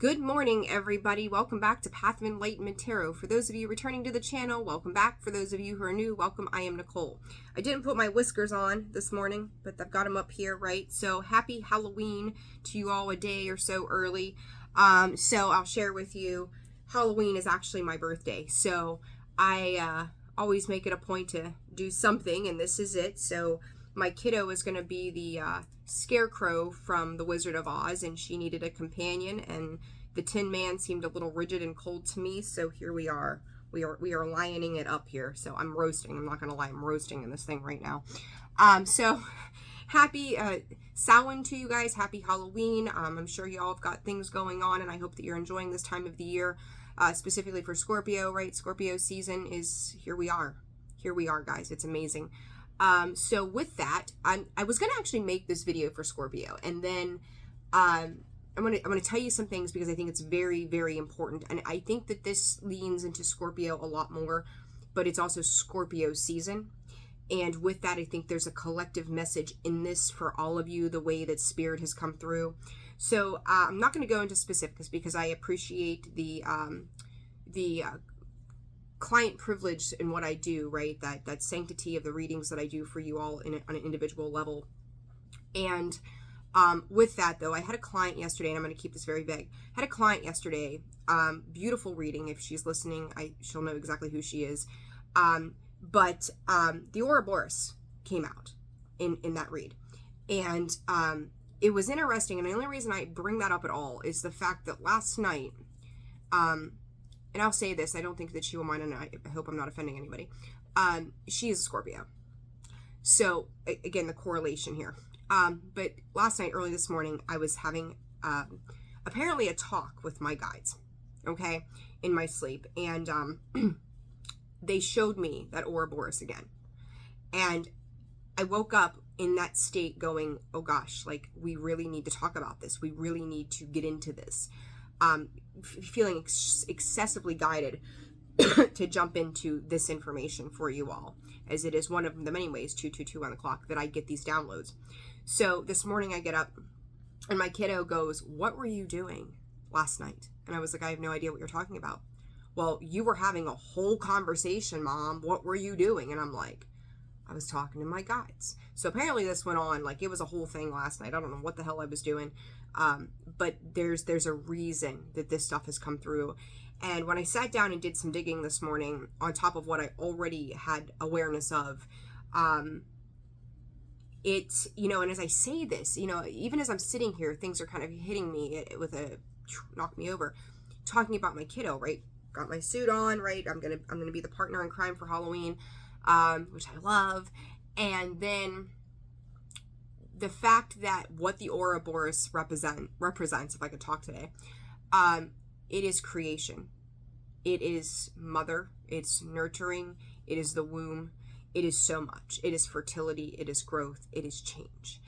Good morning, everybody. Welcome back to Path of Enlightenment Tarot. For those of you returning to the channel, welcome back. For those of you who are new, welcome. I am Nicole. I didn't put my whiskers on this morning, but I've got them up here, right? So happy Halloween to you all a day or so early. So I'll share with you, Halloween is actually my birthday. So I always make it a point to do something, and this is it. So my kiddo is going to be the Scarecrow from The Wizard of Oz, and she needed a companion, and the Tin Man seemed a little rigid and cold to me, so here we are. We are lining it up here. So I'm roasting. I'm not going to lie. I'm roasting in this thing right now. So happy Samhain to you guys. Happy Halloween. I'm sure you all have got things going on, and I hope that you're enjoying this time of the year, specifically for Scorpio, right? Scorpio season is here. We are. Here we are, guys. It's amazing. So with that, I was going to actually make this video for Scorpio, and then, I'm going to tell you some things because I think it's very, very important. And I think that this leans into Scorpio a lot more, but it's also Scorpio season. And with that, I think there's a collective message in this for all of you, the way that Spirit has come through. So, I'm not going to go into specifics because I appreciate the client privilege in what I do, right? That sanctity of the readings that I do for you all on an individual level. And with that, though, I had a client yesterday, and I'm going to keep this very vague. I had a client yesterday, beautiful reading. If she's listening, she'll know exactly who she is. But the Ouroboros came out in that read. And it was interesting, and the only reason I bring that up at all is the fact that last night, and I'll say this, I don't think that she will mind, and I hope I'm not offending anybody. She is a Scorpio. So, again, the correlation here. But last night, early this morning, I was having apparently a talk with my guides, okay, in my sleep. And they showed me that Ouroboros again. And I woke up in that state going, oh gosh, like, we really need to talk about this. We really need to get into this. Feeling excessively guided to jump into this information for you all, as it is one of the many ways, 222 on the clock, that I get these downloads. So this morning I get up and my kiddo goes, what were you doing last night? And I was like, I have no idea what you're talking about. Well, you were having a whole conversation, Mom. What were you doing? And I'm like, I was talking to my guides. So apparently this went on, like, it was a whole thing last night. I don't know what the hell I was doing. But there's a reason that this stuff has come through. And when I sat down and did some digging this morning, on top of what I already had awareness of, it's, you know, and as I say this, you know, even as I'm sitting here, things are kind of hitting me with a knock me over, talking about my kiddo, right? Got my suit on, right? I'm gonna be the partner in crime for Halloween, which I love. And then the fact that what the Ouroboros represents, if I could talk today, it is creation. It is mother. It's nurturing. It is the womb. It is so much. It is fertility. It is growth. It is change.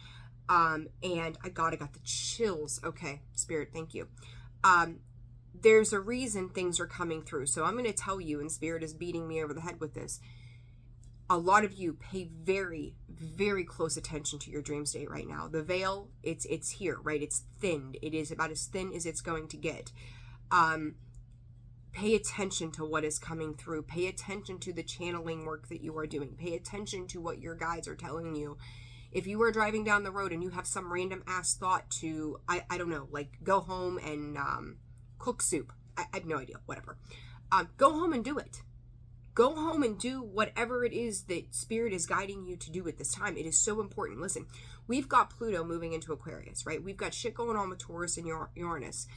And I got the chills. Okay, Spirit, thank you. There's a reason things are coming through. So I'm going to tell you, and Spirit is beating me over the head with this. A lot of you pay very, very close attention to your dream state right now. The veil, it's here, right? It's thinned. It is about as thin as it's going to get. Pay attention to what is coming through. Pay attention to the channeling work that you are doing. Pay attention to what your guides are telling you. If you are driving down the road and you have some random ass thought to, I don't know, like go home and cook soup. I have no idea, whatever. Go home and do it. Go home and do whatever it is that Spirit is guiding you to do at this time. It is so important. Listen, we've got Pluto moving into Aquarius, right? We've got shit going on with Taurus and Uranus.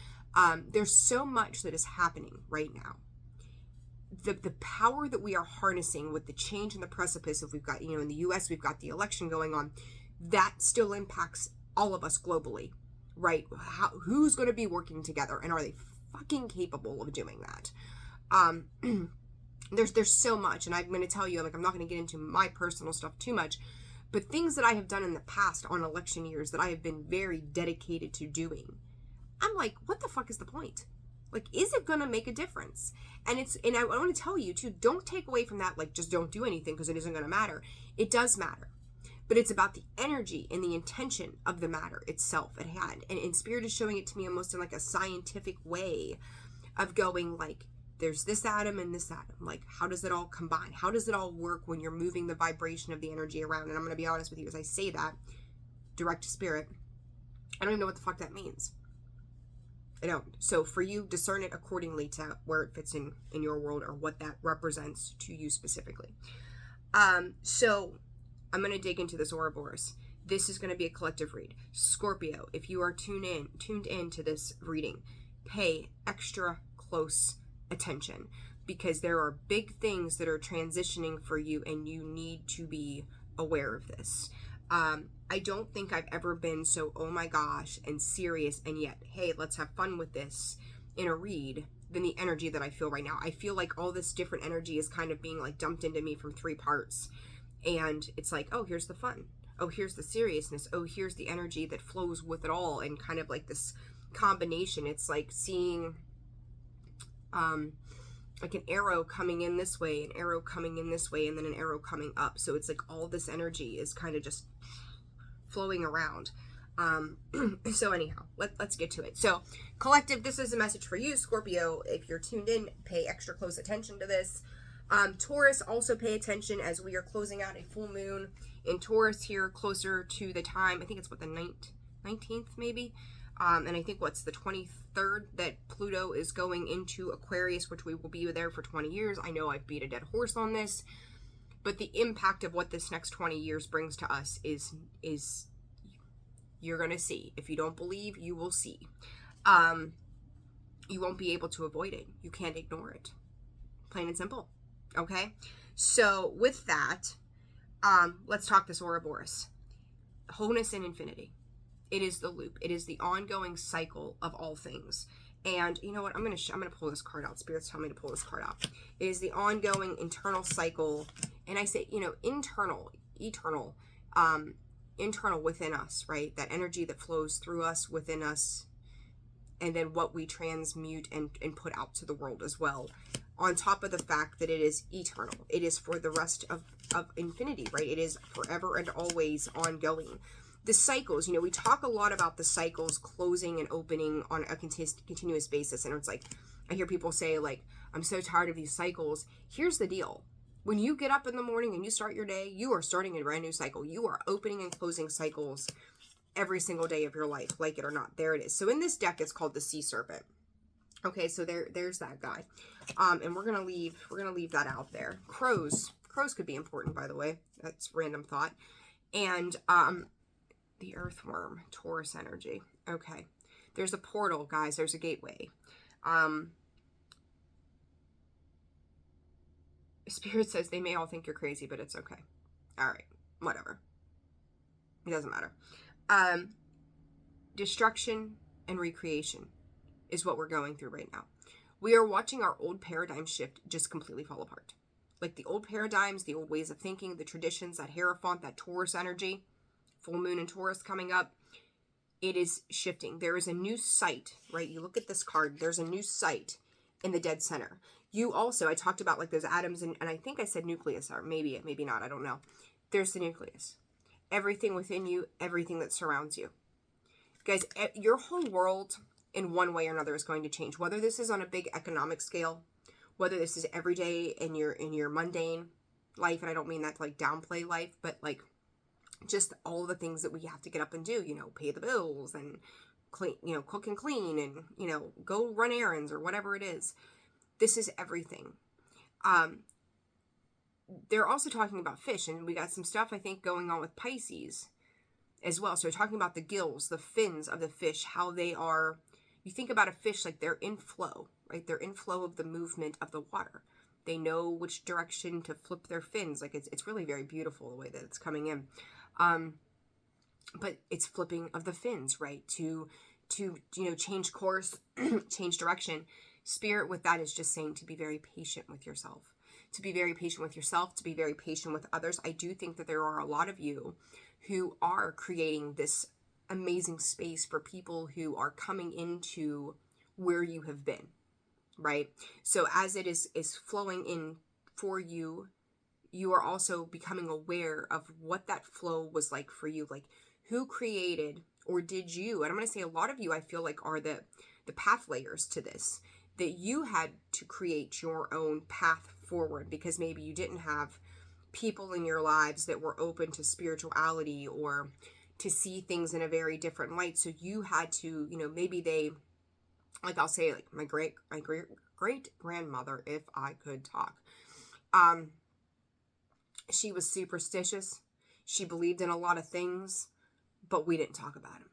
There's so much that is happening right now. The power that we are harnessing with the change in the precipice of, we've got, you know, in the US, we've got the election going on, that still impacts all of us globally, right? Who's going to be working together, and are they fucking capable of doing that? There's so much, and I'm going to tell you, like, I'm not going to get into my personal stuff too much, but things that I have done in the past on election years that I have been very dedicated to doing, I'm like, what the fuck is the point? Like, is it going to make a difference? And I want to tell you too, don't take away from that, like, just don't do anything because it isn't going to matter. It does matter. but it's about the energy and the intention of the matter itself at hand. And Spirit is showing it to me almost in like a scientific way of going like, there's this atom and this atom. Like, how does it all combine? How does it all work when you're moving the vibration of the energy around? And I'm going to be honest with you, as I say that, direct to Spirit, I don't even know what the fuck that means. I don't. So for you, discern it accordingly to where it fits in your world or what that represents to you specifically. So I'm going to dig into this Ouroboros. This is going to be a collective read. Scorpio, if you are tuned in to this reading, pay extra close attention, because there are big things that are transitioning for you and you need to be aware of this. I don't think I've ever been so, oh my gosh, and serious, and yet, hey, let's have fun with this in a read than the energy that I feel right now. I feel like all this different energy is kind of being like dumped into me from 3 parts. And it's like, oh, here's the fun. Oh, here's the seriousness. Oh, here's the energy that flows with it all. And kind of like this combination. It's like seeing like an arrow coming in this way, an arrow coming in this way, and then an arrow coming up. So it's like all this energy is kind of just flowing around. So anyhow, let's get to it. So collective, this is a message for you, Scorpio. If you're tuned in, pay extra close attention to this. Taurus, also pay attention as we are closing out a full moon in Taurus here, closer to the time, I think it's what, the 19th maybe? And I think what's the 23rd that Pluto is going into Aquarius, which we will be there for 20 years. I know I've beat a dead horse on this, but the impact of what this next 20 years brings to us is you're going to see. If you don't believe, you will see. You won't be able to avoid it. You can't ignore it. Plain and simple. Okay? So with that, let's talk this Ouroboros. Wholeness and infinity. It is the loop. It is the ongoing cycle of all things. And you know what? I'm gonna pull this card out. Spirits tell me to pull this card out. It is the ongoing internal cycle. And I say, internal, eternal, internal within us, right? That energy that flows through us, within us, and then what we transmute and put out to the world as well. On top of the fact that it is eternal. It is for the rest of infinity, right? It is forever and always ongoing. The cycles, we talk a lot about the cycles closing and opening on a continuous basis. And it's like, I hear people say, like, I'm so tired of these cycles. Here's the deal. When you get up in the morning and you start your day, you are starting a brand new cycle. You are opening and closing cycles every single day of your life, like it or not. There it is. So in this deck, it's called the Sea Serpent. Okay, so there's that guy. And we're gonna leave that out there. Crows could be important, by the way. That's random thought. And the earthworm, Taurus energy. Okay. There's a portal, guys. There's a gateway. Spirit says they may all think you're crazy, but it's okay. All right. Whatever. It doesn't matter. Destruction and recreation is what we're going through right now. We are watching our old paradigm shift just completely fall apart. Like the old paradigms, the old ways of thinking, the traditions, that Hierophant, that Taurus energy, full moon in Taurus coming up, it is shifting. There is a new sight, right? You look at this card, there's a new sight in the dead center. You also, I talked about like those atoms, and I think I said nucleus, or maybe not, I don't know. There's the nucleus. Everything within you, everything that surrounds you. Guys, your whole world in one way or another is going to change. Whether this is on a big economic scale, whether this is every day in your mundane life, and I don't mean that to like downplay life, but like just all the things that we have to get up and do, pay the bills and clean, cook and clean and, go run errands or whatever it is. This is everything. They're also talking about fish, and we got some stuff, I think, going on with Pisces as well. So we're talking about the gills, the fins of the fish, how they are, you think about a fish like they're in flow, right? They're in flow of the movement of the water. They know which direction to flip their fins. Like it's really very beautiful the way that it's coming in. But it's flipping of the fins, right? To change course, change direction. Spirit with that is just saying to be very patient with yourself. To be very patient with yourself, to be very patient with others. I do think that there are a lot of you who are creating this amazing space for people who are coming into where you have been, right? So as it is flowing in for you, you are also becoming aware of what that flow was like for you. Like, who created, or did you, and I'm going to say a lot of you, I feel like, are the path layers to this, that you had to create your own path forward because maybe you didn't have people in your lives that were open to spirituality or to see things in a very different light. So you had to, maybe they, like, I'll say, like, my great grandmother, if I could talk, she was superstitious. She believed in a lot of things, but we didn't talk about them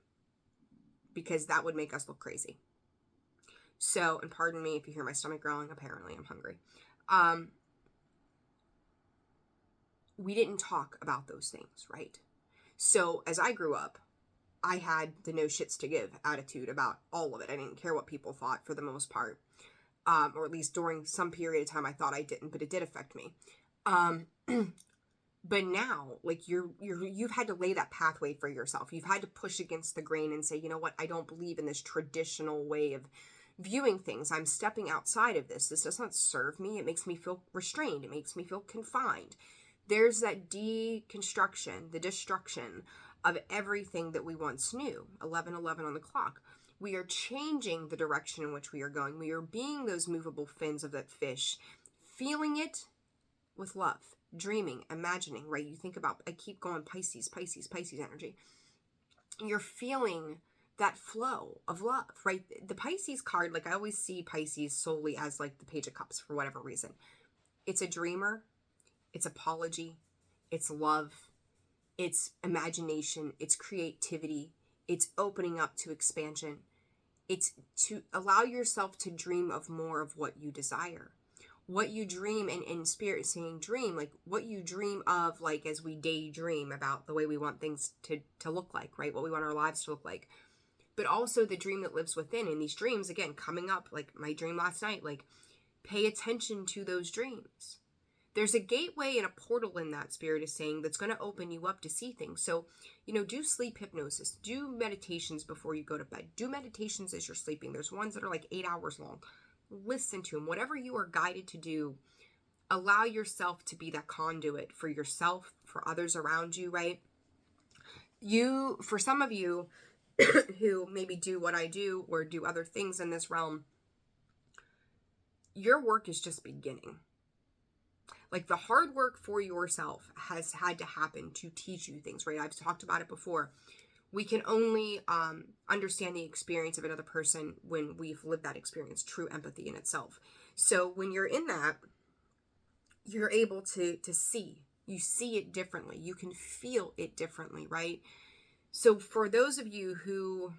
because that would make us look crazy. So, and pardon me if you hear my stomach growling, apparently I'm hungry. We didn't talk about those things, right? So as I grew up, I had the no shits to give attitude about all of it. I didn't care what people thought for the most part. Or at least during some period of time I thought I didn't, but it did affect me. But now, like, you've had to lay that pathway for yourself. You've had to push against the grain and say, you know what, I don't believe in this traditional way of viewing things. I'm stepping outside of this. This does not serve me. It makes me feel restrained. It makes me feel confined. There's that deconstruction, the destruction of everything that we once knew. 11:11 on the clock. We are changing the direction in which we are going. We are being those movable fins of that fish, feeling it with love, dreaming, imagining, right? You think about, I keep going, Pisces energy. You're feeling that flow of love, right? The Pisces card, like, I always see Pisces solely as like the Page of Cups for whatever reason. It's a dreamer. It's apology. It's love. It's imagination. It's creativity. It's opening up to expansion. It's to allow yourself to dream of more of what you desire. What you dream, and in spirit saying dream, like what you dream of, like as we daydream about the way we want things to look like, right? What we want our lives to look like. But also the dream that lives within. And these dreams, again, coming up, like my dream last night, like pay attention to those dreams. There's a gateway and a portal in that, spirit is saying, that's going to open you up to see things. So, do sleep hypnosis, do meditations before you go to bed, do meditations as you're sleeping. There's ones that are like 8 hours long. Listen to them. Whatever you are guided to do, allow yourself to be that conduit for yourself, for others around you, right? For some of you who maybe do what I do or do other things in this realm, your work is just beginning. Like, the hard work for yourself has had to happen to teach you things, right? I've talked about it before. We can only understand the experience of another person when we've lived that experience, true empathy in itself. So when you're in that, you're able to see. You see it differently. You can feel it differently, right? So for those of you who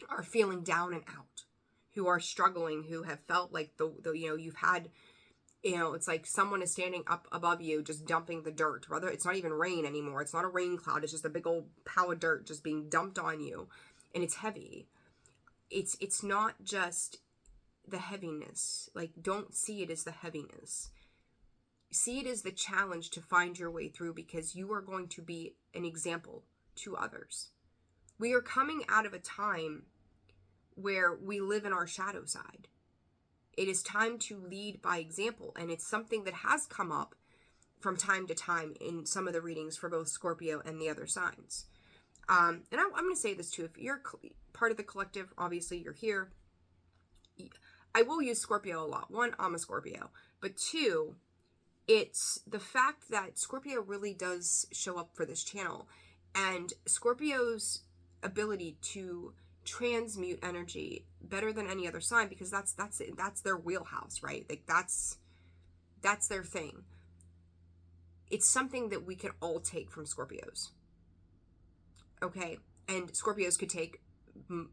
are feeling down and out, who are struggling, who have felt like you've had, it's like someone is standing up above you, just dumping the dirt. Rather, it's not even rain anymore. It's not a rain cloud. It's just a big old pile of dirt just being dumped on you. And it's heavy. It's not just the heaviness. Like, don't see it as the heaviness. See it as the challenge to find your way through, because you are going to be an example to others. We are coming out of a time where we live in our shadow side. It is time to lead by example, and it's something that has come up from time to time in some of the readings for both Scorpio and the other signs. And I'm going to say this too. If you're part of the collective, obviously you're here. I will use Scorpio a lot. One, I'm a Scorpio. But two, it's the fact that Scorpio really does show up for this channel. And Scorpio's ability to transmute energy better than any other sign, because that's their wheelhouse, right? Like, that's their thing. It's something that we can all take from Scorpios. Okay? And Scorpios could take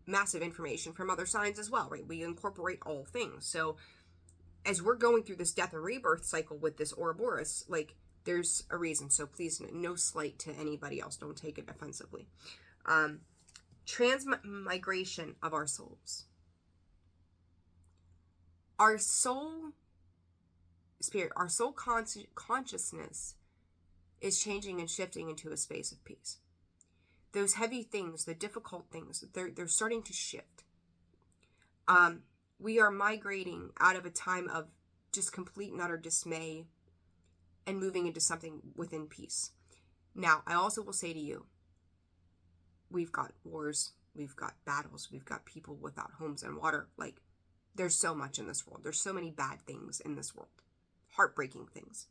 massive information from other signs as well, right? We incorporate all things. So as we're going through this death and rebirth cycle with this Ouroboros, like, there's a reason. So please, no slight to anybody else. Don't take it offensively. Transmigration of our souls. Our soul spirit, our soul consciousness is changing and shifting into a space of peace. Those heavy things, the difficult things, they're starting to shift. We are migrating out of a time of just complete and utter dismay and moving into something within peace. Now, I also will say to you, we've got wars, we've got battles, we've got people without homes and water. Like, there's so much in this world. There's so many bad things in this world. Heartbreaking things.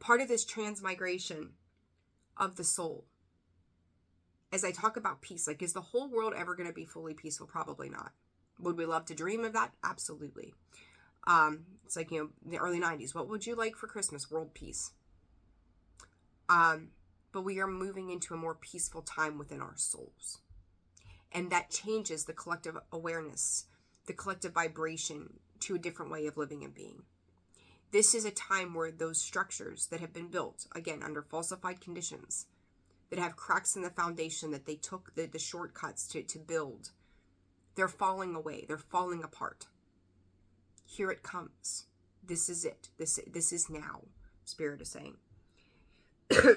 Part of this transmigration of the soul, as I talk about peace, like, is the whole world ever going to be fully peaceful? Probably not. Would we love to dream of that? Absolutely. It's like, the early 90s. What would you like for Christmas? World peace. But we are moving into a more peaceful time within our souls. And that changes the collective awareness, the collective vibration to a different way of living and being. This is a time where those structures that have been built, again, under falsified conditions, that have cracks in the foundation that they took the shortcuts to build, they're falling away. They're falling apart. Here it comes. This is it. This is now, Spirit is saying.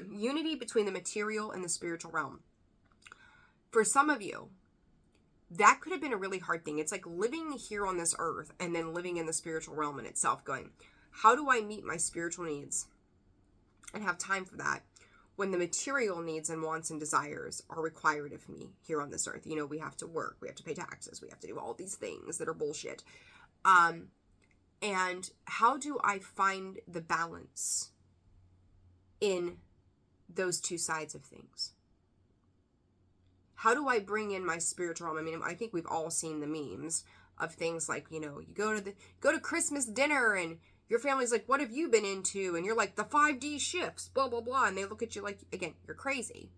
Unity between the material and the spiritual realm. For some of you, that could have been a really hard thing. It's like living here on this earth and then living in the spiritual realm in itself, going, how do I meet my spiritual needs and have time for that when the material needs and wants and desires are required of me here on this earth? We have to work, we have to pay taxes, we have to do all these things that are bullshit. And how do I find the balance in those two sides of things? How do I bring in my spiritual realm? I mean, I think we've all seen the memes of things like, you go to Christmas dinner and your family's like, what have you been into? And you're like, the 5D shifts, blah, blah, blah. And they look at you like, again, you're crazy.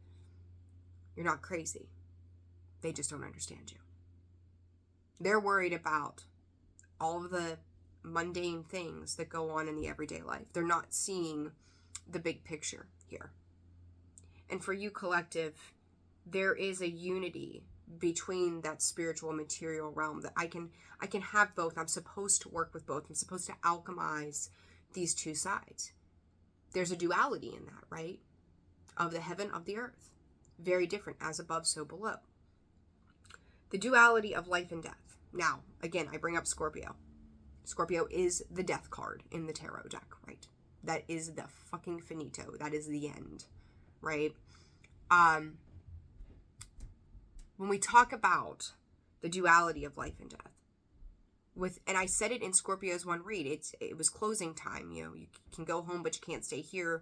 You're not crazy. They just don't understand you. They're worried about all of the mundane things that go on in the everyday life. They're not seeing the big picture here. And for you, collective, there is a unity between that spiritual and material realm that I can have both. I'm supposed to work with both. I'm supposed to alchemize these two sides. There's a duality in that, right? Of the heaven, of the earth. Very different, as above, so below. The duality of life and death. Now, again, I bring up Scorpio. Scorpio is the death card in the tarot deck, right? That is the fucking finito. That is the end, right? When we talk about the duality of life and death, and I said it in Scorpio's one read, it was closing time. You can go home, but you can't stay here.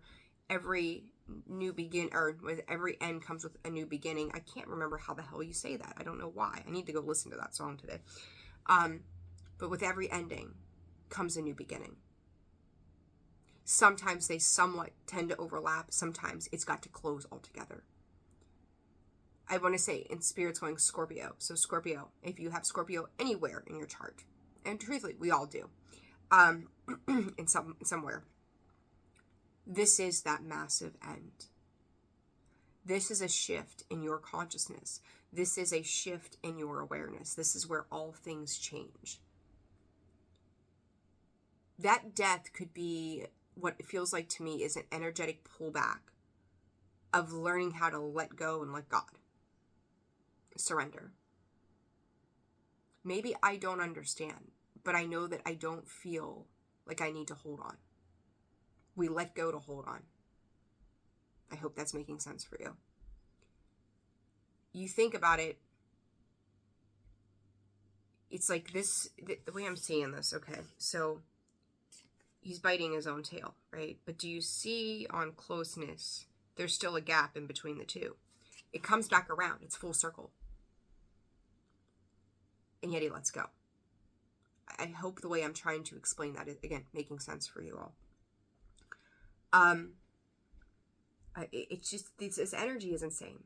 Every with every end comes with a new beginning. I can't remember how the hell you say that. I don't know why. I need to go listen to that song today. But with every ending comes a new beginning. Sometimes they somewhat tend to overlap. Sometimes it's got to close altogether. I want to say in Spirit's going Scorpio. So Scorpio, if you have Scorpio anywhere in your chart, and truthfully, we all do, in somewhere, this is that massive end. This is a shift in your consciousness. This is a shift in your awareness. This is where all things change. That death could be what it feels like to me is an energetic pullback of learning how to let go and let God. Surrender. Maybe I don't understand, but I know that I don't feel like I need to hold on. We let go to hold on. I hope that's making sense for you. You think about it, it's like this, the way I'm seeing this, okay, so he's biting his own tail, right? But do you see on closeness, there's still a gap in between the two. It comes back around, it's full circle. And yet he lets go. I hope the way I'm trying to explain that is, again, making sense for you all. It's just, this energy is insane.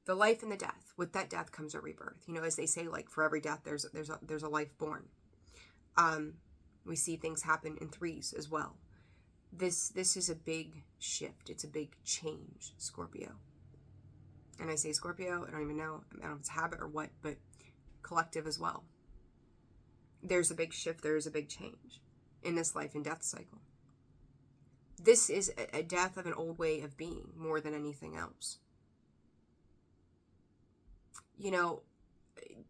The life and the death. With that death comes a rebirth. As they say, like, for every death, there's a life born. We see things happen in threes as well. This is a big shift. It's a big change, Scorpio. And I say Scorpio, I don't even know. I don't know if it's a habit or what, but collective as well. There's a big shift. There's a big change in this life and death cycle. This is a death of an old way of being more than anything else.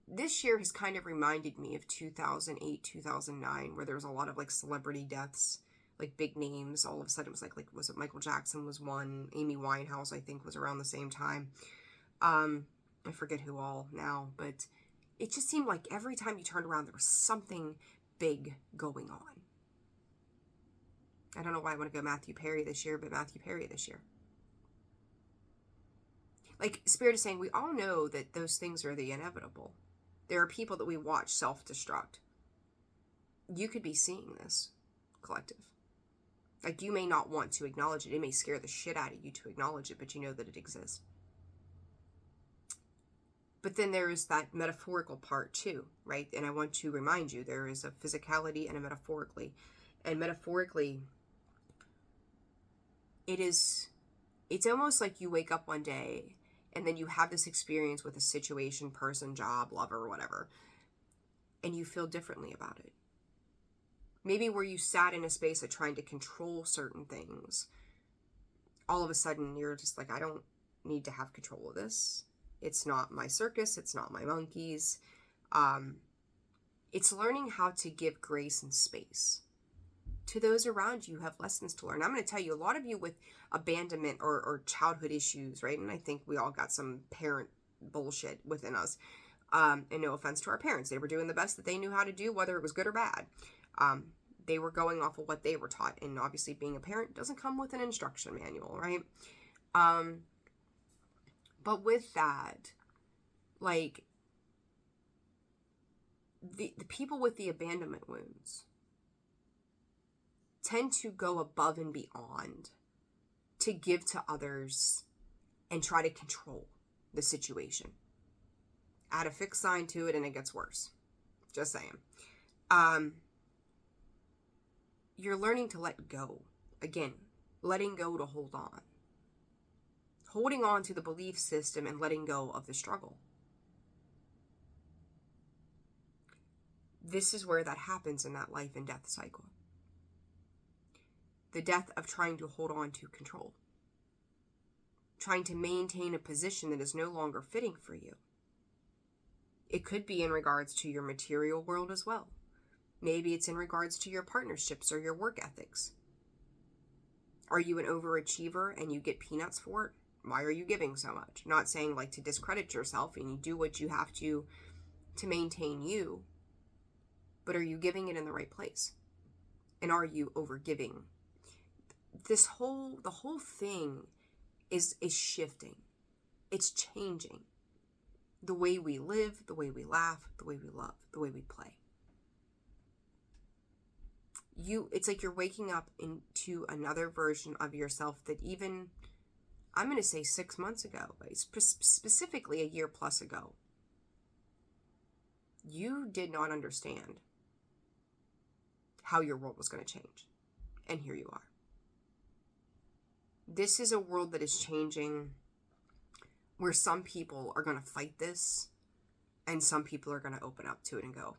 This year has kind of reminded me of 2008, 2009, where there was a lot of like celebrity deaths. like big names. All of a sudden it was like was it Michael Jackson was one, Amy Winehouse I think was around the same time. I forget who all now, but it just seemed like every time you turned around there was something big going on. I don't know why I want to go Matthew Perry this year, but Matthew Perry this year. Like, Spirit is saying, we all know that those things are the inevitable. There are people that we watch self-destruct. You could be seeing this, collective. Like, you may not want to acknowledge it. It may scare the shit out of you to acknowledge it, but you know that it exists. But then there is that metaphorical part too, right? And I want to remind you, there is a physicality and a metaphorically. And metaphorically, it's almost like you wake up one day and then you have this experience with a situation, person, job, lover, whatever, and you feel differently about it. Maybe where you sat in a space of trying to control certain things, all of a sudden you're just like, I don't need to have control of this. It's not my circus. It's not my monkeys. It's learning how to give grace and space to those around you who have lessons to learn. I'm going to tell you, a lot of you with abandonment or childhood issues, right? And I think we all got some parent bullshit within us. And no offense to our parents. They were doing the best that they knew how to do, whether it was good or bad. They were going off of what they were taught. And obviously being a parent doesn't come with an instruction manual, right? But with that, like, the people with the abandonment wounds tend to go above and beyond to give to others and try to control the situation. Add a fixed sign to it and it gets worse. Just saying. You're learning to let go. Again, letting go to hold on. Holding on to the belief system and letting go of the struggle. This is where that happens in that life and death cycle. The death of trying to hold on to control. Trying to maintain a position that is no longer fitting for you. It could be in regards to your material world as well. Maybe it's in regards to your partnerships or your work ethics. Are you an overachiever and you get peanuts for it? Why are you giving so much? Not saying like to discredit yourself and you do what you have to maintain you. But are you giving it in the right place? And are you overgiving? The whole thing is shifting. It's changing. The way we live, the way we laugh, the way we love, the way we play. It's like you're waking up into another version of yourself that even, I'm going to say 6 months ago, but specifically a year plus ago, you did not understand how your world was going to change. And here you are. This is a world that is changing where some people are going to fight this and some people are going to open up to it and go,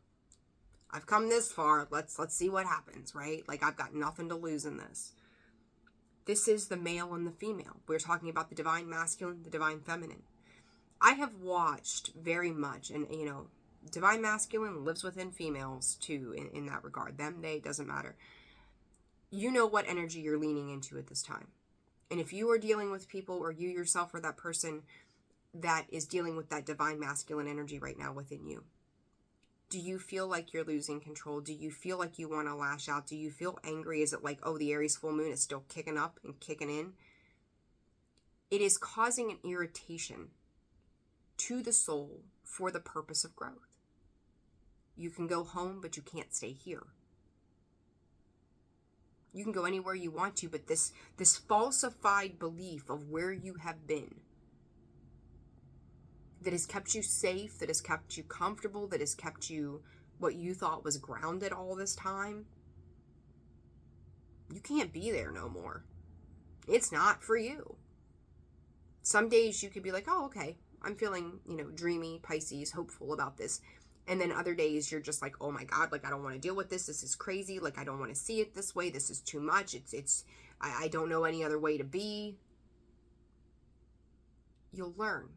I've come this far. Let's see what happens, right? Like, I've got nothing to lose in this. This is the male and the female. We're talking about the divine masculine, the divine feminine. I have watched very much, and divine masculine lives within females too in that regard. Them, they, doesn't matter. You know what energy you're leaning into at this time. And if you are dealing with people, or you yourself are that person that is dealing with that divine masculine energy right now within you, do you feel like you're losing control? Do you feel like you want to lash out? Do you feel angry? Is it like, oh, the Aries full moon is still kicking up and kicking in? It is causing an irritation to the soul for the purpose of growth. You can go home, but you can't stay here. You can go anywhere you want to, but this falsified belief of where you have been, that has kept you safe, that has kept you comfortable, that has kept you what you thought was grounded all this time, you can't be there no more. It's not for you. Some days you could be like, oh, okay, I'm feeling, dreamy, Pisces, hopeful about this. And then other days you're just like, oh my God, like, I don't want to deal with this. This is crazy. Like, I don't want to see it this way. This is too much. I don't know any other way to be. You'll learn.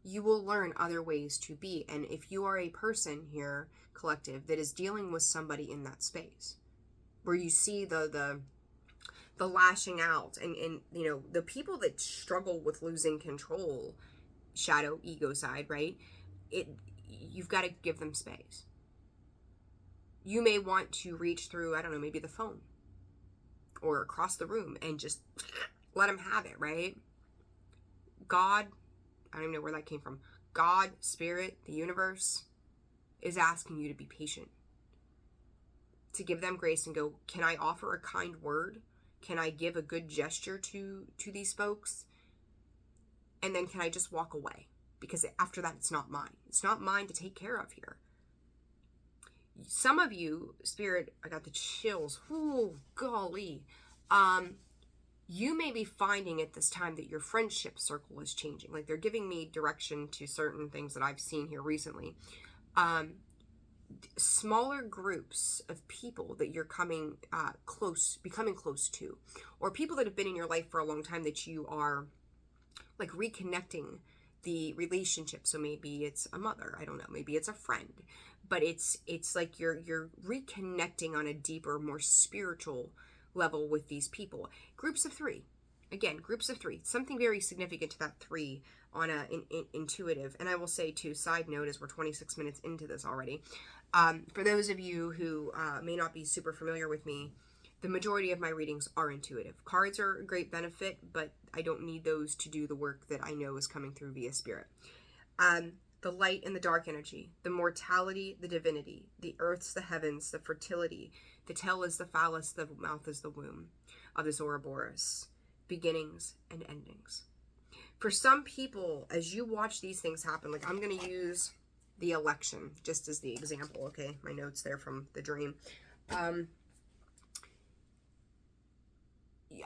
You will learn other ways to be. And if you are a person here, collective, that is dealing with somebody in that space, where you see the lashing out, and you know, the people that struggle with losing control, shadow, ego side, right? You've got to give them space. You may want to reach through, I don't know, maybe the phone or across the room and just let them have it, right? God, I don't even know where that came from. God, spirit, the universe is asking you to be patient, to give them grace and go, can I offer a kind word? Can I give a good gesture to these folks? And then can I just walk away? Because after that, it's not mine. It's not mine to take care of here. Some of you, spirit, I got the chills. Ooh, golly. You may be finding at this time that your friendship circle is changing. Like, they're giving me direction to certain things that I've seen here recently. Smaller groups of people that you're becoming close to, or people that have been in your life for a long time that you are like reconnecting the relationship. So maybe it's a mother, I don't know, maybe it's a friend, but it's like you're reconnecting on a deeper, more spiritual level with these people. Groups of three, again, groups of three, something very significant to that three on a intuitive. And I will say too, side note, as we're 26 minutes into this already, for those of you who may not be super familiar with me, the majority of my readings are intuitive. Cards are a great benefit, but I don't need those to do the work that I know is coming through via spirit. The light and the dark energy, the mortality, the divinity, the earths, the heavens, the fertility, the tail is the phallus, the mouth is the womb of this Ouroboros, beginnings and endings. For some people, as you watch these things happen, like I'm going to use the election just as the example, okay? My notes there from the dream.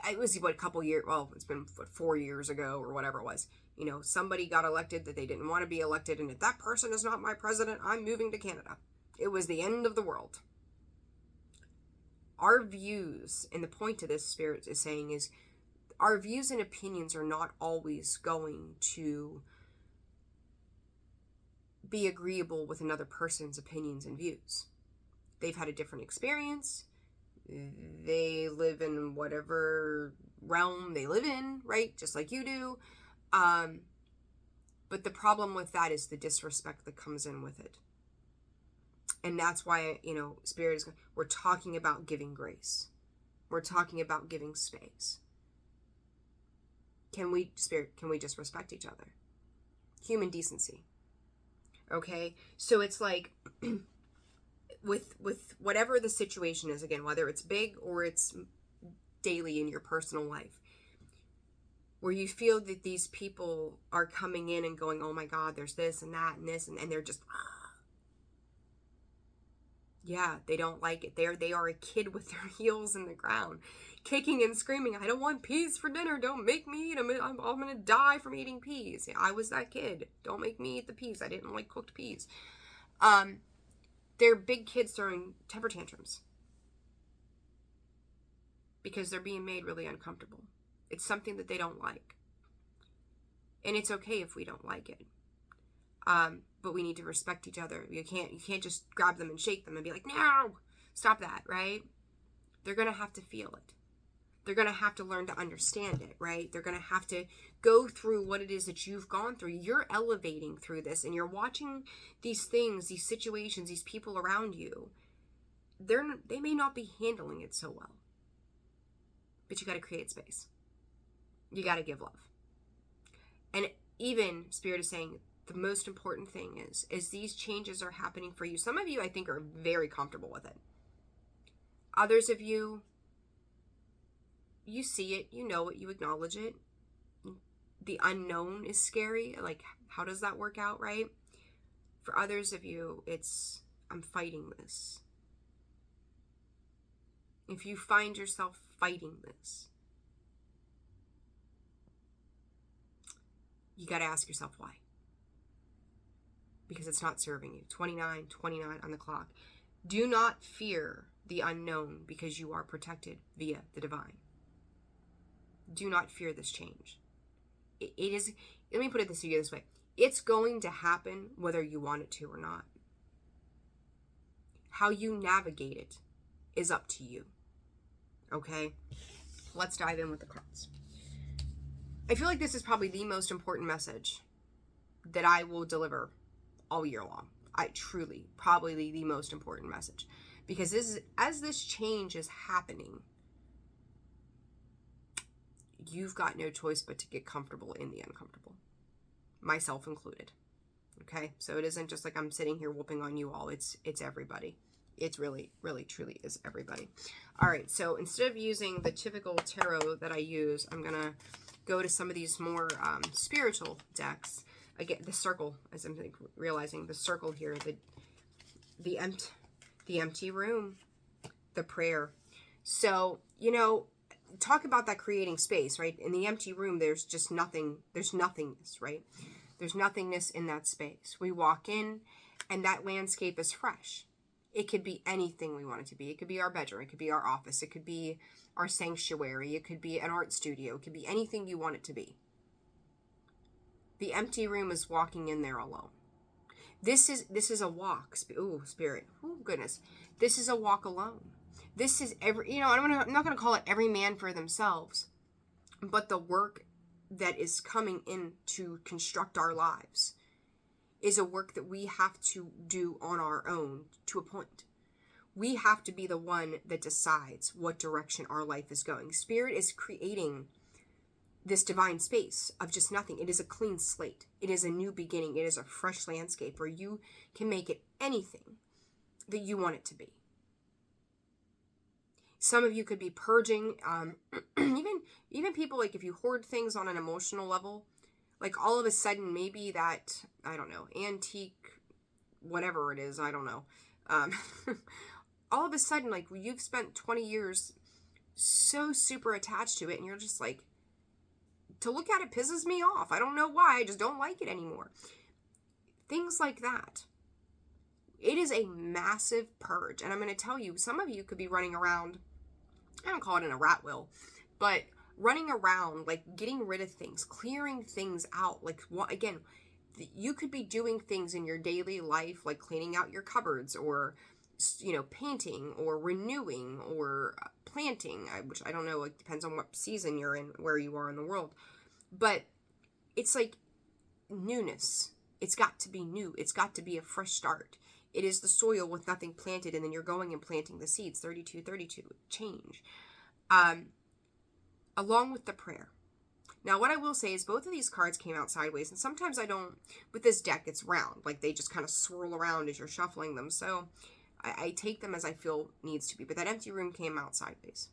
It was a couple years, well, it's been 4 years ago or whatever it was. You know, somebody got elected that they didn't want to be elected, and if that person is not my president, I'm moving to Canada. It was the end of the world. Our views, and the point of this, spirit is saying, is our views and opinions are not always going to be agreeable with another person's opinions and views. They've had a different experience. They live in whatever realm they live in, right? Just like you do. But the problem with that is the disrespect that comes in with it. And that's why, you know, Spirit is, we're talking about giving grace. We're talking about giving space. Can we just respect each other? Human decency. Okay? So it's like, with whatever the situation is, again, whether it's big or it's daily in your personal life, where you feel that these people are coming in and going, oh my God, there's this and that and this, and they're just, yeah, they don't like it. They are a kid with their heels in the ground, kicking and screaming, I don't want peas for dinner. Don't make me eat them. I'm going to die from eating peas. I was that kid. Don't make me eat the peas. I didn't like cooked peas. They're big kids throwing temper tantrums because they're being made really uncomfortable. It's something that they don't like. And it's okay if we don't like it. But we need to respect each other. You can't just grab them and shake them and be like, no, stop that, right? They're going to have to feel it. They're going to have to learn to understand it, right? They're going to have to go through what it is that you've gone through. You're elevating through this, and you're watching these things, these situations, these people around you. They may not be handling it so well. But you got to create space. You got to give love. And even Spirit is saying the most important thing is these changes are happening for you. Some of you, I think, are very comfortable with it. Others of you, you see it, you know it, you acknowledge it. The unknown is scary. Like, how does that work out, right? For others of you, it's, I'm fighting this. If you find yourself fighting this, you got to ask yourself why. Because it's not serving you. 29 on the clock. Do not fear the unknown because you are protected via the divine. Do not fear this change. It is, let me put it this way. It's going to happen whether you want it to or not. How you navigate it is up to you. Okay? Let's dive in with the cards. I feel like this is probably the most important message that I will deliver all year long. I truly, probably the most important message. Because as this change is happening, you've got no choice but to get comfortable in the uncomfortable. Myself included. Okay? So it isn't just like I'm sitting here whooping on you all. It's everybody. It's really, really, truly is everybody. All right, so instead of using the typical tarot that I use, I'm going to go to some of these more spiritual decks. Again, the circle, as I'm realizing, the circle here, the empty room, the prayer. So, talk about that creating space, right? In the empty room, there's just nothing, there's nothingness, right? There's nothingness in that space. We walk in, and that landscape is fresh. It could be anything we want it to be. It could be our bedroom. It could be our office. It could be our sanctuary. It could be an art studio. It could be anything you want it to be. The empty room is walking in there alone. This is a walk. Ooh, spirit. Oh, goodness. This is a walk alone. This is I'm not going to call it every man for themselves, but the work that is coming in to construct our lives is a work that we have to do on our own to a point. We have to be the one that decides what direction our life is going. Spirit is creating this divine space of just nothing. It is a clean slate. It is a new beginning. It is a fresh landscape where you can make it anything that you want it to be. Some of you could be purging, even people, like if you hoard things on an emotional level, like all of a sudden maybe that, I don't know, antique, whatever it is, I don't know. All of a sudden, like you've spent 20 years so super attached to it, and you're just like, to look at it pisses me off. I don't know why, I just don't like it anymore. Things like that. It is a massive purge. And I'm going to tell you, some of you could be running around, I don't call it in a rat wheel, but running around, like getting rid of things, clearing things out. Like, again, you could be doing things in your daily life, like cleaning out your cupboards or, painting or renewing or planting, which I don't know, it depends on what season you're in, where you are in the world. But it's like newness. It's got to be new. It's got to be a fresh start. It is the soil with nothing planted, and then you're going and planting the seeds. 32, change. Along with the prayer. Now, what I will say is both of these cards came out sideways, and sometimes I don't, with this deck, it's round. Like, they just kind of swirl around as you're shuffling them. So, I take them as I feel needs to be. But that empty room came out sideways.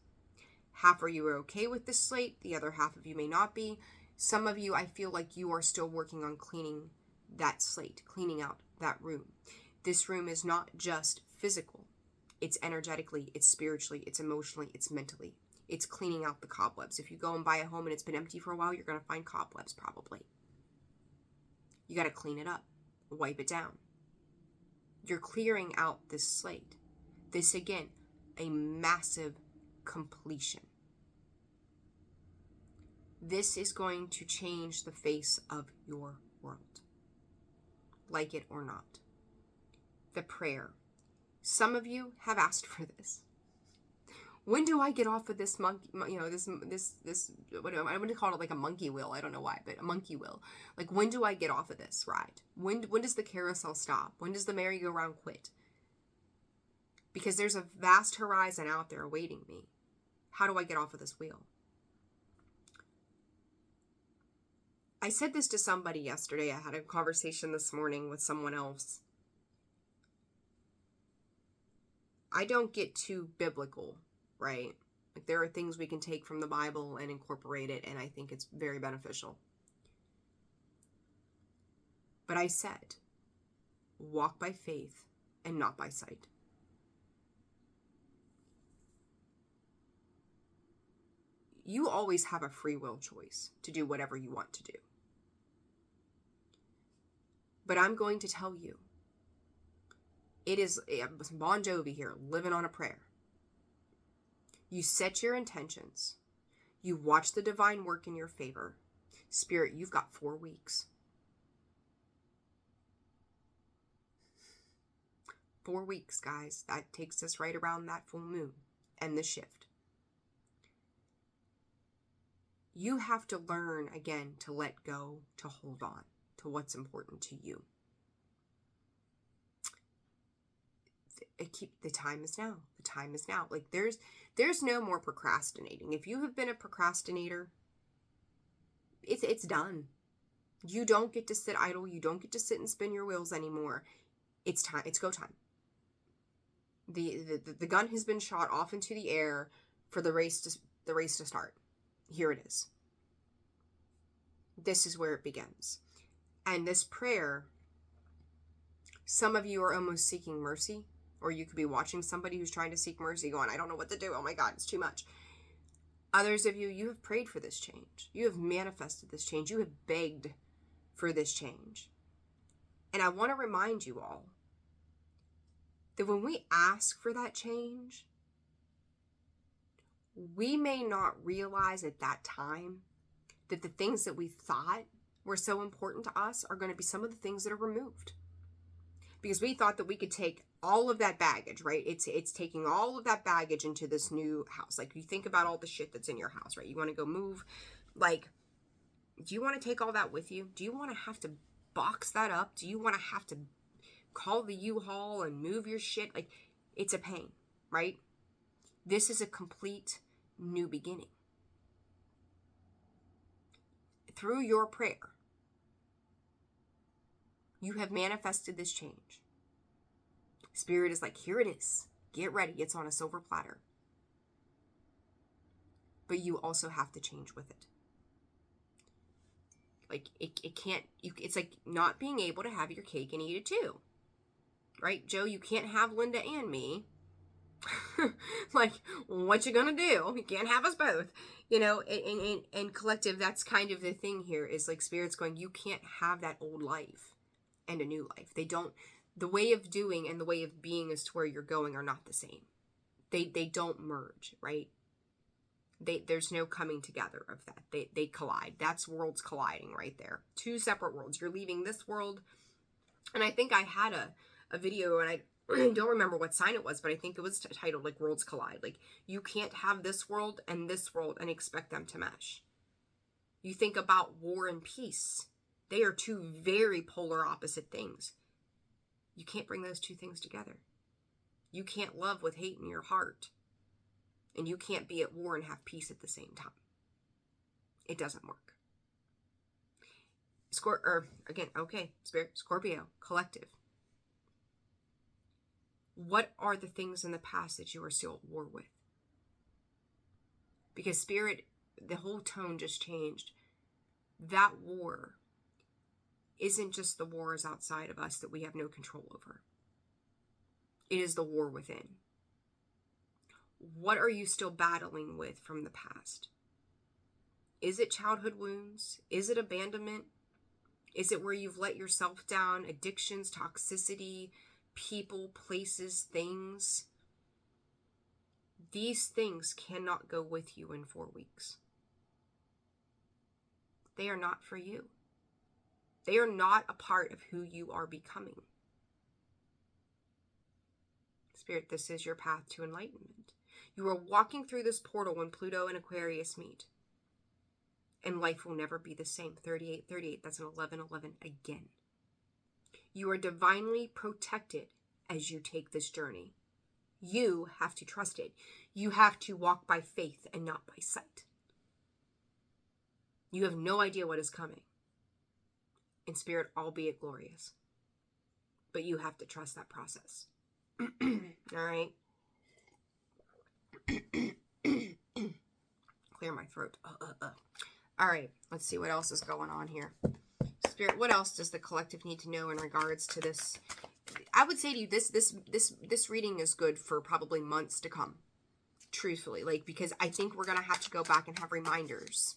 Half of you are okay with this slate. The other half of you may not be. Some of you, I feel like you are still working on cleaning that slate, cleaning out that room. This room is not just physical. It's energetically, it's spiritually, it's emotionally, it's mentally. It's cleaning out the cobwebs. If you go and buy a home and it's been empty for a while, you're going to find cobwebs probably. You got to clean it up, wipe it down. You're clearing out this slate. This, again, a massive completion. This is going to change the face of your world, like it or not. The prayer. Some of you have asked for this. When do I get off of this monkey, this, what I'm going to call it, like a monkey wheel. I don't know why, but a monkey wheel. Like, when do I get off of this ride? When does the carousel stop? When does the merry-go-round quit? Because there's a vast horizon out there awaiting me. How do I get off of this wheel? I said this to somebody yesterday. I had a conversation this morning with someone else. I don't get too biblical, right? Like, there are things we can take from the Bible and incorporate it, and I think it's very beneficial. But I said, walk by faith and not by sight. You always have a free will choice to do whatever you want to do. But I'm going to tell you, it is Bon Jovi here, living on a prayer. You set your intentions. You watch the divine work in your favor. Spirit, you've got 4 weeks. 4 weeks, guys. That takes us right around that full moon and the shift. You have to learn, again, to let go, to hold on to what's important to you. The time is now. The time is now. Like, there's no more procrastinating. If you have been a procrastinator, it's done. You don't get to sit idle. You don't get to sit and spin your wheels anymore. It's time. It's go time. The gun has been shot off into the air for the race to start. Here it is. This is where it begins. And this prayer, some of you are almost seeking mercy, or you could be watching somebody who's trying to seek mercy going, I don't know what to do. Oh my God, it's too much. Others of you, you have prayed for this change. You have manifested this change. You have begged for this change. And I want to remind you all that when we ask for that change, we may not realize at that time that the things that we thought were so important to us are going to be some of the things that are removed. Because we thought that we could take all of that baggage, right? It's taking all of that baggage into this new house. Like, you think about all the shit that's in your house, right? You want to go move. Like, do you want to take all that with you? Do you want to have to box that up? Do you want to have to call the U-Haul and move your shit? Like, it's a pain, right? This is a complete new beginning. Through your prayer, you have manifested this change. Spirit is like, here it is. Get ready. It's on a silver platter. But you also have to change with it. Like, it can't, it's like not being able to have your cake and eat it too. Right, Joe? You can't have Linda and me. Like, what you gonna do? You can't have us both. You know, and collective, that's kind of the thing here, is like Spirit's going, you can't have that old life and a new life. They don't, the way of doing and the way of being as to where you're going are not the same. They don't merge, right? There's no coming together of that. They collide. That's worlds colliding right there. Two separate worlds. You're leaving this world. And I think I had a video, and I don't remember what sign it was, but I think it was titled like Worlds Collide. Like, you can't have this world and expect them to mesh. You think about war and peace. They are two very polar opposite things. You can't bring those two things together. You can't love with hate in your heart. And you can't be at war and have peace at the same time. It doesn't work. Spirit, Scorpio, collective. What are the things in the past that you are still at war with? Because Spirit, the whole tone just changed. That war isn't just the wars outside of us that we have no control over. It is the war within. What are you still battling with from the past? Is it childhood wounds? Is it abandonment? Is it where you've let yourself down? Addictions, toxicity, people, places, things? These things cannot go with you in 4 weeks. They are not for you. They are not a part of who you are becoming. Spirit, this is your path to enlightenment. You are walking through this portal when Pluto and Aquarius meet. And life will never be the same. 38, that's an 11 again. You are divinely protected as you take this journey. You have to trust it. You have to walk by faith and not by sight. You have no idea what is coming. In spirit, albeit glorious. But you have to trust that process. All right? Clear my throat. All right, let's see what else is going on here. Spirit, what else does the collective need to know in regards to this? I would say to you, this reading is good for probably months to come. Truthfully, like, because I think we're gonna have to go back and have reminders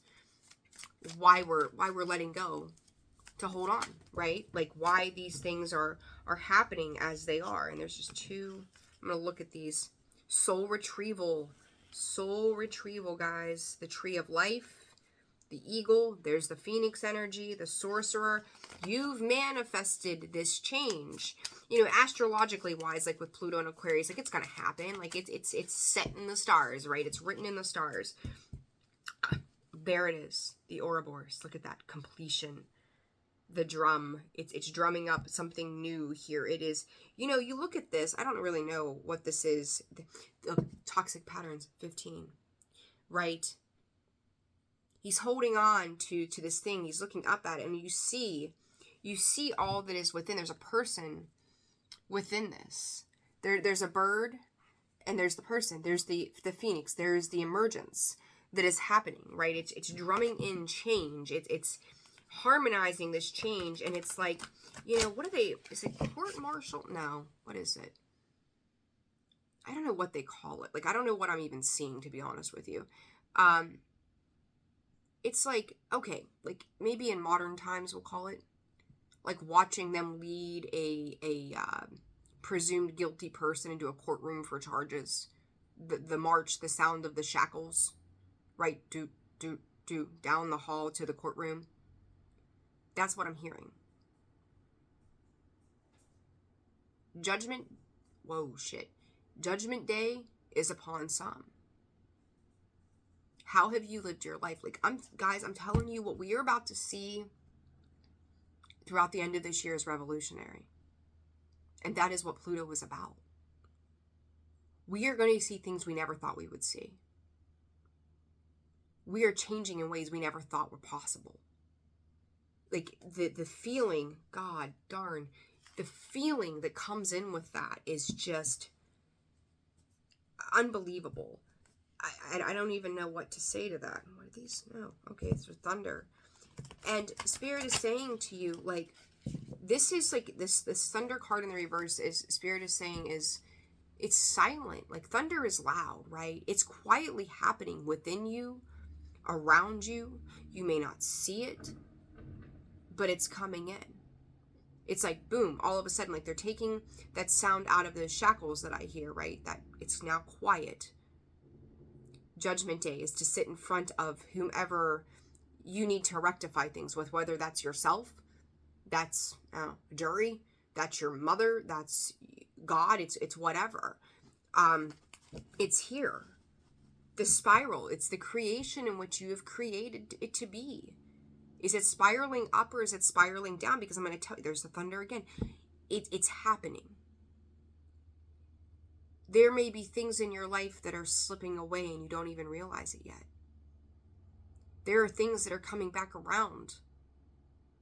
why we're letting go to hold on, right? Like, why these things are happening as they are. And there's just two. I'm gonna look at these. Soul retrieval, guys. The tree of life. The eagle, there's the phoenix energy, the sorcerer. You've manifested this change. You know, astrologically wise, like with Pluto and Aquarius, like, it's going to happen. Like, it's set in the stars, right? It's written in the stars. There it is. The Ouroboros. Look at that completion. The drum. It's drumming up something new here. It is, you know, you look at this. I don't really know what this is. The toxic patterns, 15. Right? He's holding on to this thing. He's looking up at it, and you see all that is within. There's a person within this. There's a bird, and there's the person. There's the phoenix. There's the emergence that is happening, right? It's drumming in change. It's harmonizing this change, and it's like, you know, what are they? Is it court martial? No. What is it? I don't know what they call it. Like, I don't know what I'm even seeing, to be honest with you. It's like, okay, like maybe in modern times we'll call it, like watching them lead a presumed guilty person into a courtroom for charges. The march, the sound of the shackles, right? Do down the hall to the courtroom. That's what I'm hearing. Judgment Day is upon some. How have you lived your life? Like, I'm telling you, what we are about to see throughout the end of this year is revolutionary. And that is what Pluto was about. We are going to see things we never thought we would see. We are changing in ways we never thought were possible. Like, the feeling, God darn, the feeling that comes in with that is just unbelievable. I don't even know what to say to that. What are these? No. Okay, it's thunder. And Spirit is saying to you, like, this is like, this thunder card in the reverse is, Spirit is saying is, it's silent. Like, thunder is loud, right? It's quietly happening within you, around you. You may not see it, but it's coming in. It's like, boom, all of a sudden, like they're taking that sound out of the shackles that I hear, right? That it's now quiet. Judgment Day is to sit in front of whomever you need to rectify things with, whether that's yourself, that's jury, that's your mother, that's God, it's whatever. It's here. The spiral, it's the creation in which you have created it to be. Is it spiraling up or is it spiraling down? Because I'm going to tell you, there's the thunder again. It's happening. There may be things in your life that are slipping away and you don't even realize it yet. There are things that are coming back around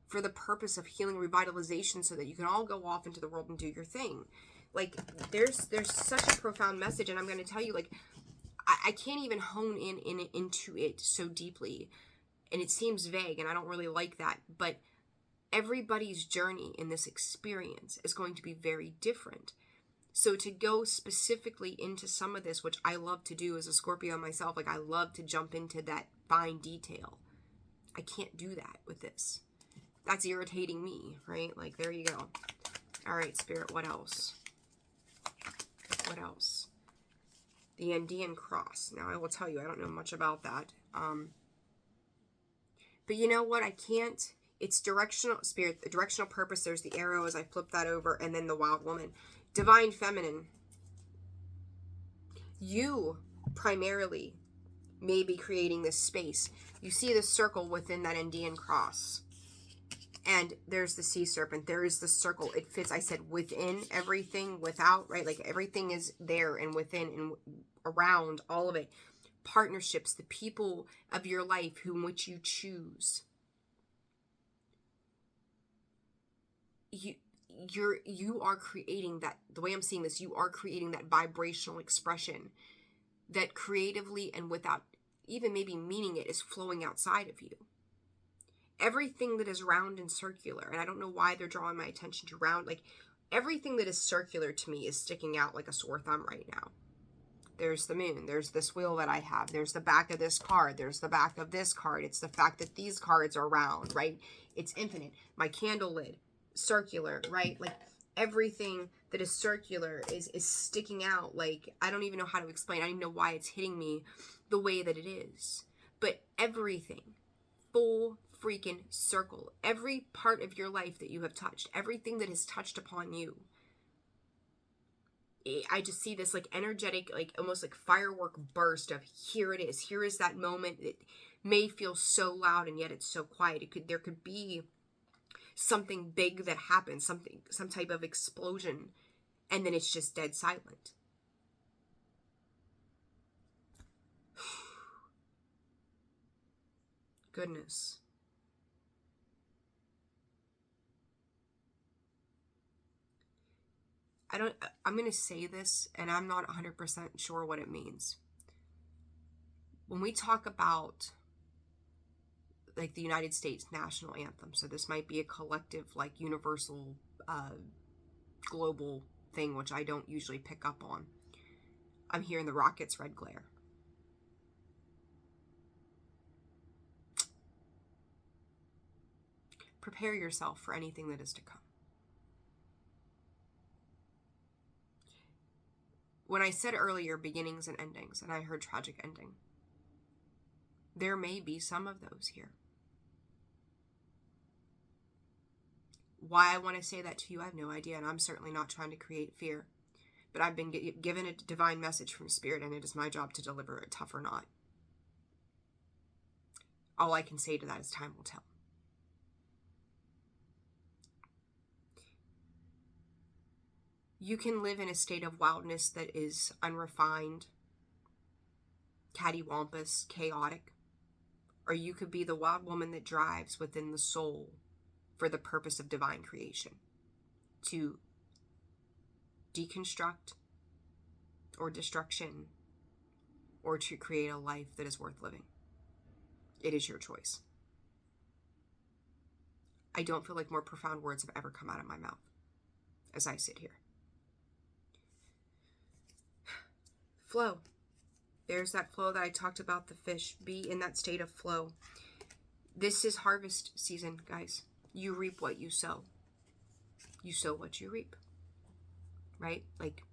for the purpose of healing, revitalization, so that you can all go off into the world and do your thing. Like, there's such a profound message, and I'm going to tell you, like, I can't even hone into it so deeply, and it seems vague, and I don't really like that, but everybody's journey in this experience is going to be very different. So to go specifically into some of this, which I love to do as a Scorpio myself, like I love to jump into that fine detail. I can't do that with this. That's irritating me, right? Like, there you go. All right, Spirit, what else? What else? The Andean cross. Now, I will tell you, I don't know much about that. But you know what? I can't. It's directional, Spirit, the directional purpose. There's the arrow as I flip that over, and then the wild woman. Divine feminine. You primarily may be creating this space. You see the circle within that Andean cross. And there's the sea serpent. There is the circle. It fits, I said, within everything, without, right? Like, everything is there and within and around all of it. Partnerships, the people of your life whom which you choose. You are creating that, the way I'm seeing this, you are creating that vibrational expression that creatively and without even maybe meaning it is flowing outside of you. Everything that is round and circular, and I don't know why they're drawing my attention to round, like everything that is circular to me is sticking out like a sore thumb right now. There's the moon, there's this wheel that I have, there's the back of this card, there's the back of this card, it's the fact that these cards are round, right? It's infinite. My candle lid, circular, right? Like everything that is circular is sticking out. Like, I don't even know how to explain. I don't even know why it's hitting me the way that it is. But everything, full freaking circle, every part of your life that you have touched, everything that has touched upon you. I just see this like energetic, like almost like firework burst of here it is. Here is that moment that may feel so loud and yet it's so quiet. There could be something big that happens, some type of explosion, and then it's just dead silent. Goodness. I'm going to say this, and I'm not 100% sure what it means. When we talk about like the United States national anthem, so this might be a collective, like universal, global thing, which I don't usually pick up on. I'm hearing the rocket's red glare. Prepare yourself for anything that is to come. When I said earlier beginnings and endings, and I heard tragic ending, there may be some of those here. Why I want to say that to you, I have no idea, and I'm certainly not trying to create fear. But I've been given a divine message from Spirit, and it is my job to deliver it, tough or not. All I can say to that is time will tell. You can live in a state of wildness that is unrefined, cattywampus, chaotic. Or you could be the wild woman that drives within the soul for the purpose of divine creation. To deconstruct or destruction, or to create a life that is worth living. It is your choice. I don't feel like more profound words have ever come out of my mouth as I sit here. Flow. There's that flow that I talked about, the fish. Be in that state of flow. This is harvest season, guys. You reap what you sow. You sow what you reap. Right? Like,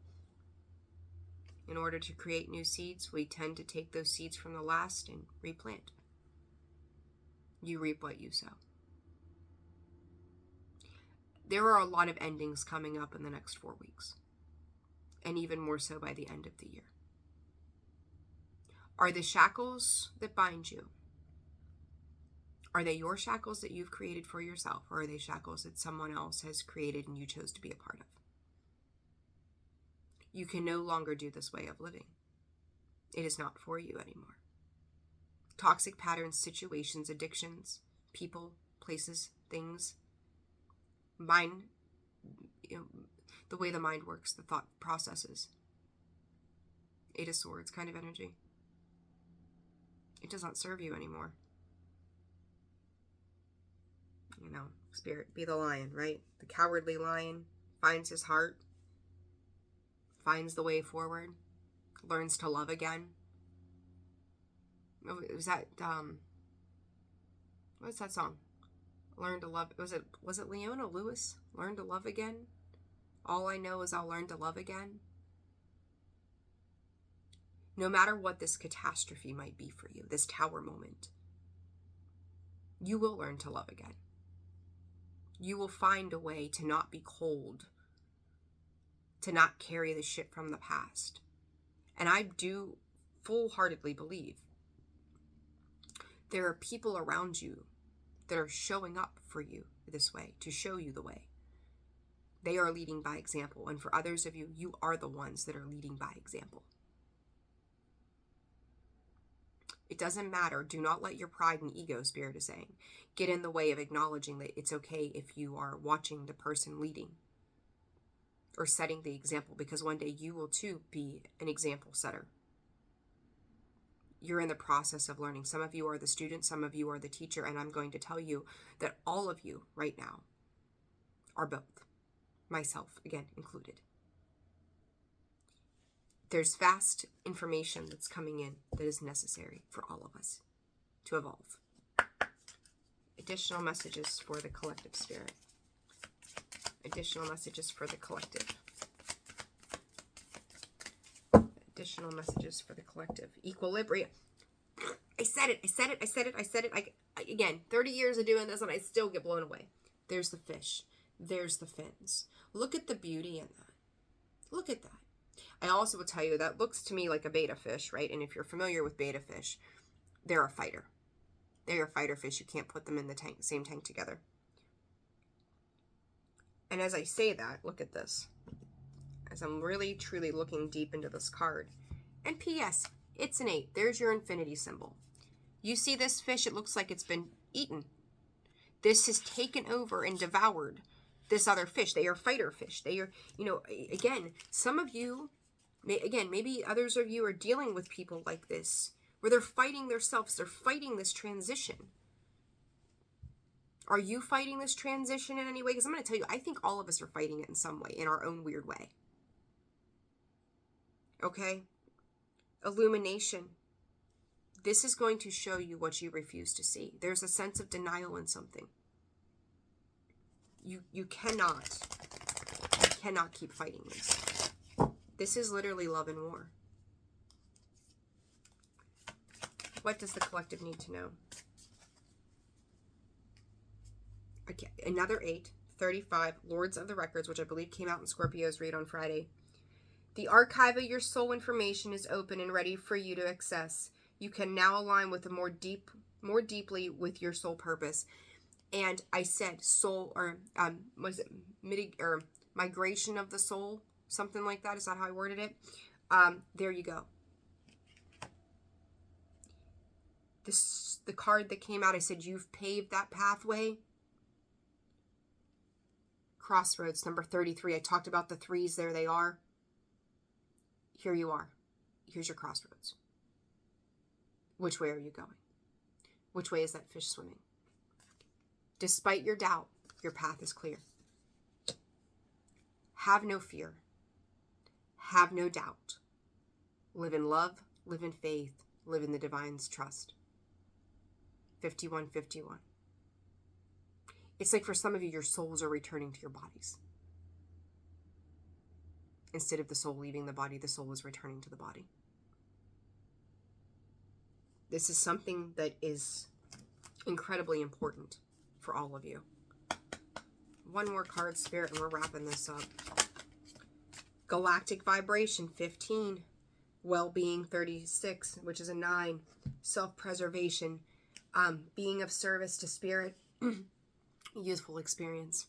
in order to create new seeds, we tend to take those seeds from the last and replant. You reap what you sow. There are a lot of endings coming up in the next 4 weeks. And even more so by the end of the year. Are the shackles that bind you, are they your shackles that you've created for yourself, or are they shackles that someone else has created and you chose to be a part of? You can no longer do this way of living. It is not for you anymore. Toxic patterns, situations, addictions, people, places, things, mind, the way the mind works, the thought processes. Eight of Swords kind of energy. It does not serve you anymore. Spirit, be the lion, right? The cowardly lion finds his heart, finds the way forward, learns to love again. Was that, what's that song? Learn to love, was it Leona Lewis? Learn to love again? All I know is I'll learn to love again. No matter what this catastrophe might be for you, this tower moment, you will learn to love again. You will find a way to not be cold, to not carry the shit from the past. And I do full-heartedly believe there are people around you that are showing up for you this way, to show you the way. They are leading by example. And for others of you, you are the ones that are leading by example. It doesn't matter. Do not let your pride and ego, Spirit is saying, get in the way of acknowledging that it's okay if you are watching the person leading or setting the example, because one day you will too be an example setter. You're in the process of learning. Some of you are the student, some of you are the teacher, and I'm going to tell you that all of you right now are both, myself again included. There's vast information that's coming in that is necessary for all of us to evolve. Additional messages for the collective, Spirit. Additional messages for the collective. Additional messages for the collective. Equilibrium. I said it. Again, 30 years of doing this and I still get blown away. There's the fish. There's the fins. Look at the beauty in that. Look at that. I also will tell you that looks to me like a betta fish, right? And if you're familiar with betta fish, they're a fighter. They are fighter fish. You can't put them in the same tank together. And as I say that, look at this. As I'm really, truly looking deep into this card. And P.S., it's an 8. There's your infinity symbol. You see this fish? It looks like it's been eaten. This has taken over and devoured this other fish. They are fighter fish. They are, again, some of you, maybe others of you are dealing with people like this, where they're fighting themselves. They're fighting this transition. Are you fighting this transition in any way? Because I'm going to tell you, I think all of us are fighting it in some way, in our own weird way. Okay? Illumination. This is going to show you what you refuse to see. There's a sense of denial in something. You cannot keep fighting this. This is literally love and war. What does the collective need to know? Okay, another 8, 35, Lords of the Records, which I believe came out in Scorpio's read on Friday. The archive of your soul information is open and ready for you to access. You can now align with more deeply with your soul purpose. And I said soul, or was it migration of the soul? Something like that. Is that how I worded it? There you go. The card that came out, I said, you've paved that pathway. Crossroads, number 33. I talked about the 3s. There they are. Here you are. Here's your crossroads. Which way are you going? Which way is that fish swimming? Despite your doubt, your path is clear. Have no fear. Have no doubt. Live in love, live in faith, live in the divine's trust. 5151. It's like for some of you, your souls are returning to your bodies. Instead of the soul leaving the body, the soul is returning to the body. This is something that is incredibly important for all of you. One more card, Spirit, and we're wrapping this up. Galactic Vibration, 15. Well-being, 36, which is a 9. Self-preservation, being of service to Spirit, youthful experience,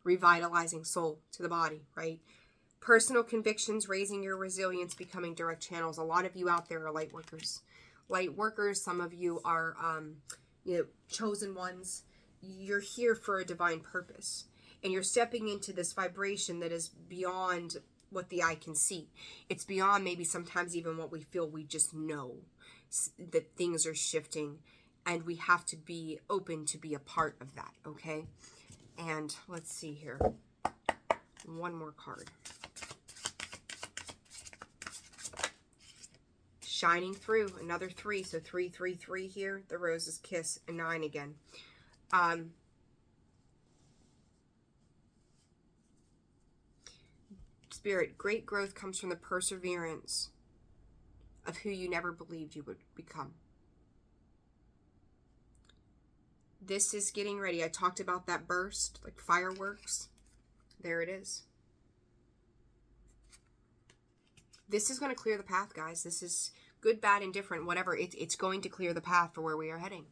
revitalizing soul to the body, right? Personal convictions, raising your resilience, becoming direct channels. A lot of you out there are light workers. Light workers, some of you are chosen ones. You're here for a divine purpose. And you're stepping into this vibration that is beyond what the eye can see. It's beyond maybe sometimes even what we feel. We just know that things are shifting. And we have to be open to be a part of that, okay? And let's see here. One more card. Shining through, another 3. So 3, 3, 3 here. The Rose's Kiss, a 9 again. Spirit, great growth comes from the perseverance of who you never believed you would become. This is getting ready. I talked about that burst, like fireworks. There it is. This is going to clear the path, guys. This is good, bad, indifferent, whatever. It's going to clear the path for where we are heading.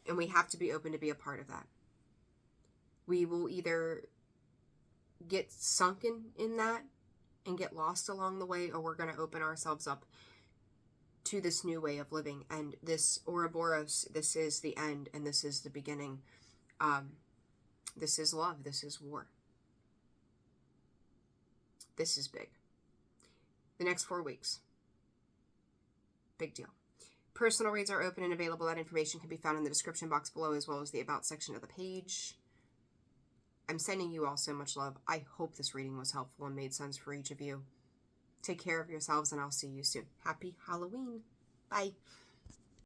And we have to be open to be a part of that. We will either get sunken in that and get lost along the way, or we're going to open ourselves up to this new way of living. And this Ouroboros, this is the end and this is the beginning. This is love. This is war. This is big. The next 4 weeks. Big deal. Personal reads are open and available. That information can be found in the description box below, as well as the About section of the page. I'm sending you all so much love. I hope this reading was helpful and made sense for each of you. Take care of yourselves, and I'll see you soon. Happy Halloween. Bye.